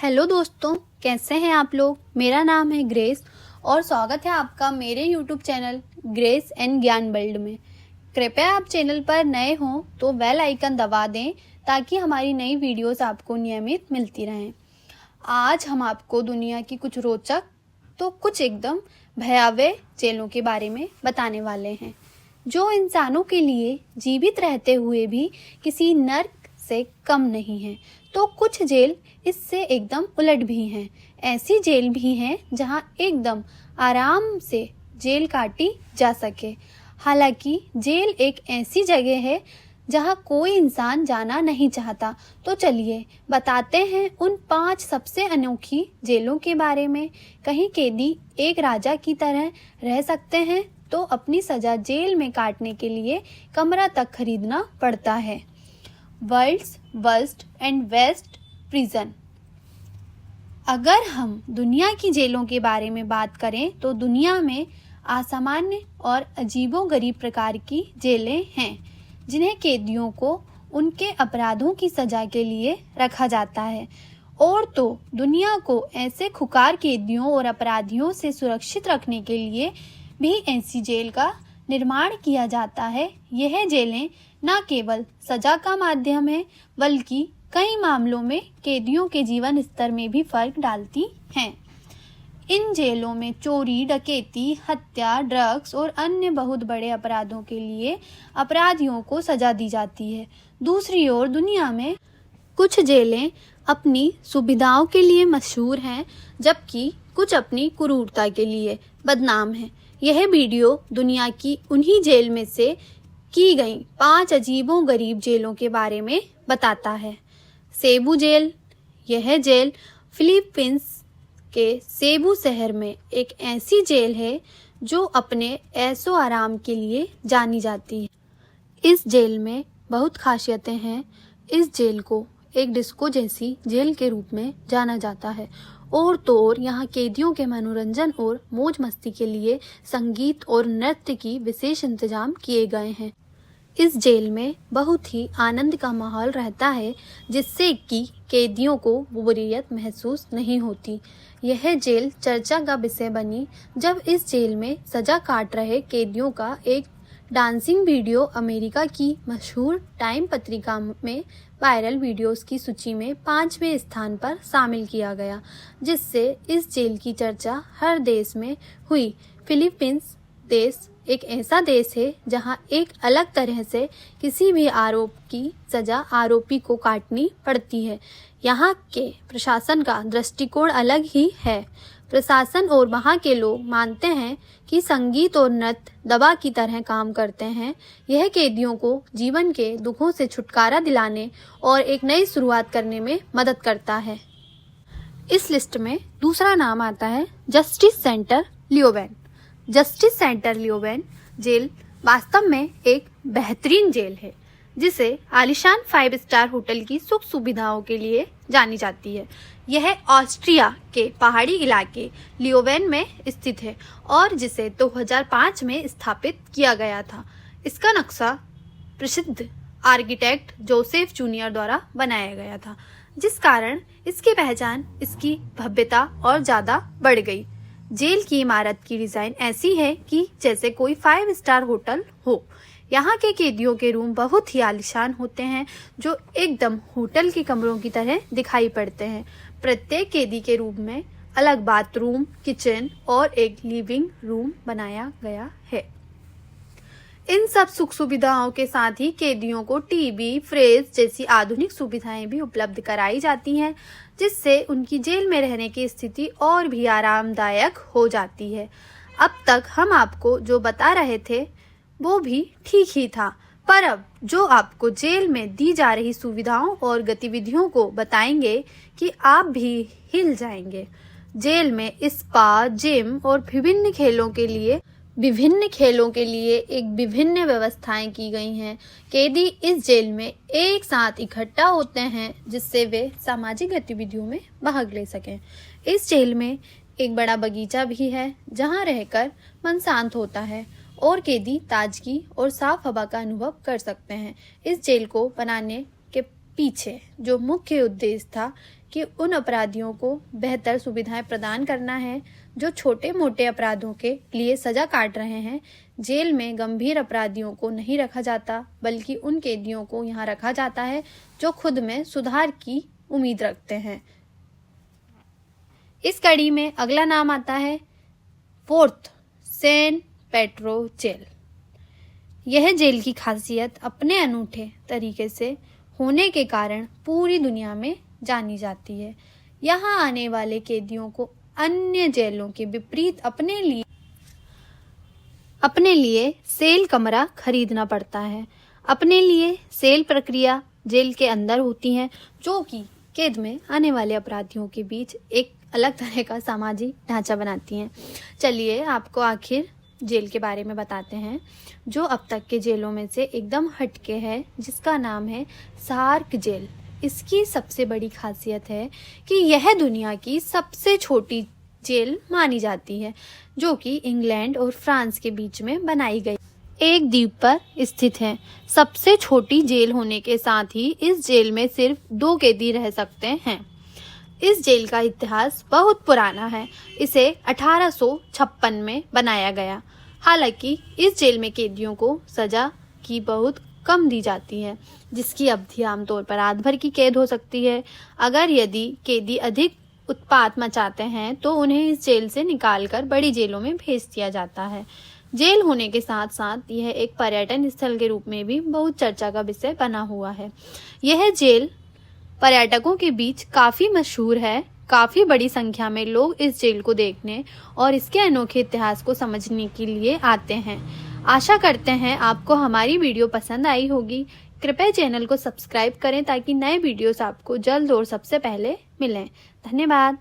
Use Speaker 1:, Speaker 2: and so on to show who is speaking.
Speaker 1: Hello दोस्तों, कैसे हैं आप लोग। मेरा नाम है ग्रेस और स्वागत है आपका मेरे यूट्यूब चैनल ग्रेस एंड ज्ञान वर्ल्ड में। कृपया आप चैनल पर नए हों तो बेल आइकन दबा दें ताकि हमारी नई वीडियोस आपको नियमित मिलती रहें। आज हम आपको दुनिया की कुछ रोचक तो कुछ एकदम भयावह जेलों के बारे में बताने वाले हैं, जो इंसानों के लिए जीवित रहते हुए भी किसी नर्क से कम नहीं है। तो कुछ जेल इससे एकदम उलट भी हैं। ऐसी जेल भी हैं जहां एकदम आराम से जेल काटी जा सके। हालांकि जेल एक ऐसी जगह है जहां कोई इंसान जाना नहीं चाहता। तो चलिए बताते हैं उन 5 सबसे अनोखी जेलों के बारे में। कहीं कैदी एक राजा की तरह रह सकते हैं तो अपनी सजा जेल में काटने के लिए कमरा तक खरीदना पड़ता है। World's worst and best prison. अगर हम दुनिया की जेलों के बारे में बात करें तो दुनिया में असामान्य और अजीबोगरीब प्रकार की जेलें हैं जिन्हें कैदियों को उनके अपराधों की सजा के लिए रखा जाता है। और तो दुनिया को ऐसे खुकार कैदियों और अपराधियों से सुरक्षित रखने के लिए भी ऐसी जेल का निर्माण किया जाता है। यह जेलें न केवल सजा का माध्यम है बल्कि कई मामलों में कैदियों के जीवन स्तर में भी फर्क डालती हैं। इन जेलों में चोरी, डकैती, हत्या, ड्रग्स और अन्य बहुत बड़े अपराधों के लिए अपराधियों को सजा दी जाती है। दूसरी ओर दुनिया में कुछ जेलें अपनी सुविधाओं के लिए मशहूर हैं जबकि कुछ अपनी क्रूरता के लिए बदनाम हैं। यह वीडियो दुनिया की उन्हीं जेल में से की गई 5 अजीबोगरीब जेलों के बारे में बताता है। Cebu jail. यह जेल फिलीपींस के सेबू शहर में एक ऐसी जेल है जो अपने ऐशो आराम के लिए जानी जाती है। इस जेल में बहुत खासियतें हैं। इस जेल को एक डिस्को जैसी जेल के रूप में जाना जाता है। और तो और यहाँ कैदियों के मनोरंजन और मौज मस्ती के लिए संगीत और नृत्य की विशेष इंतजाम किए गए हैं। इस जेल में बहुत ही आनंद का माहौल रहता है जिससे कि कैदियों को बोरियत महसूस नहीं होती। यह जेल चर्चा का विषय बनी जब इस जेल में सजा काट रहे कैदियों का एक डांसिंग वीडियो अमेरिका की मशहूर टाइम पत्रिका में वायरल वीडियोस की सूची में 5वें स्थान पर शामिल किया गया, जिससे इस जेल की चर्चा हर देश में हुई। फिलीपींस देश एक ऐसा देश है जहां एक अलग तरह से किसी भी आरोप की सजा आरोपी को काटनी पड़ती है। यहाँ के प्रशासन का दृष्टिकोण अलग ही है। प्रशासन और वहाँ के लोग मानते हैं कि संगीत और नृत्य दवा की तरह काम करते हैं। यह कैदियों को जीवन के दुखों से छुटकारा दिलाने और एक नई शुरुआत करने में मदद करता है। इस लिस्ट में दूसरा नाम आता है justice centre Leoben. Justice centre Leoben jail वास्तव में एक बेहतरीन जेल है जिसे आलीशान 5 स्टार होटल की सुख सुविधाओं के लिए जानी जाती है। यह ऑस्ट्रिया के पहाड़ी इलाके लियोबेन में स्थित है और जिसे 2005 में स्थापित किया गया था। इसका नक्शा प्रसिद्ध आर्किटेक्ट जोसेफ जूनियर द्वारा बनाया गया था, जिस कारण इसकी पहचान इसकी भव्यता और ज्यादा बढ़ गई। जेल की इमारत की डिजाइन ऐसी है कि जैसे कोई 5 स्टार होटल हो। यहाँ के कैदियों के रूम बहुत ही आलीशान होते हैं जो एकदम होटल के कमरों की तरह दिखाई पड़ते हैं। प्रत्येक कैदी के रूम में अलग बाथरूम, किचन और एक लिविंग रूम बनाया गया है। इन सब सुख सुविधाओं के साथ ही कैदियों को टीवी, फ्रिज जैसी आधुनिक सुविधाएं भी उपलब्ध कराई जाती हैं, जिससे उनकी जेल में रहने की स्थिति और भी आरामदायक हो जाती है। अब तक हम आपको जो बता रहे थे वो भी ठीक ही था, पर अब जो आपको जेल में दी जा रही सुविधाओं और गतिविधियों को बताएंगे कि आप भी हिल जाएंगे। जेल में स्पा, जिम और विभिन्न खेलों के लिए एक विभिन्न व्यवस्थाएं की गई हैं। कैदी इस जेल में एक साथ इकट्ठा होते हैं जिससे वे सामाजिक गतिविधियों में भाग ले सकें। इस जेल में एक बड़ा बगीचा भी है जहां रहकर मन शांत होता है और कैदी ताजगी और साफ हवा का अनुभव कर सकते हैं। इस जेल को बनाने के पीछे जो मुख्य उद्देश्य था कि उन अपराधियों को बेहतर सुविधाएं प्रदान करना है जो छोटे मोटे अपराधों के लिए सजा काट रहे हैं। जेल में गंभीर अपराधियों को नहीं रखा जाता, बल्कि उन कैदियों को यहाँ रखा जाता है जो खुद में सुधार की उम्मीद रखते हैं। इस कड़ी में अगला नाम आता है फोर्थ, सैन पेड्रो जेल। यह जेल की खासियत अपने अनूठे तरीके से होने के कारण पूरी दुनिया में जानी जाती है। यहाँ आने वाले कैदियों को अन्य जेलों के विपरीत अपने लिए सेल कमरा खरीदना पड़ता है। अपने लिए सेल प्रक्रिया जेल के अंदर होती है, जो कि कैद में आने वाले अपराधियों के बीच एक अलग तरह का सामाजिक ढांचा बनाती हैं। चलिए आपको आखिर जेल के बारे में बताते हैं, जो अब तक के जेलों में से एकदम हटके है, जिसका नाम है सार्क जेल। इसकी सबसे बड़ी खासियत है कि यह दुनिया की सबसे छोटी जेल मानी जाती है, जो कि इंग्लैंड और फ्रांस के बीच में बनाई गई एक द्वीप पर स्थित है। सबसे छोटी जेल होने के साथ ही इस जेल में सिर्फ 2 कैदी रह सकते हैं। इस जेल का इतिहास बहुत पुराना है। इसे 1856 में बनाया गया। हालांकि इस जेल में कैदियों को सजा की बहुत कम दी जाती है, जिसकी अवधि आमतौर पर रात भर की कैद हो सकती है। यदि कैदी अधिक उत्पात मचाते हैं तो उन्हें इस जेल से निकालकर बड़ी जेलों में भेज दिया जाता है। जेल होने के साथ साथ यह एक पर्यटन स्थल के रूप में भी बहुत चर्चा का विषय बना हुआ है। यह जेल पर्यटकों के बीच काफी मशहूर है। काफी बड़ी संख्या में लोग इस जेल को देखने और इसके अनोखे इतिहास को समझने के लिए आते हैं। आशा करते हैं आपको हमारी वीडियो पसंद आई होगी। कृपया चैनल को सब्सक्राइब करें ताकि नए वीडियोस आपको जल्द और सबसे पहले मिलें। धन्यवाद।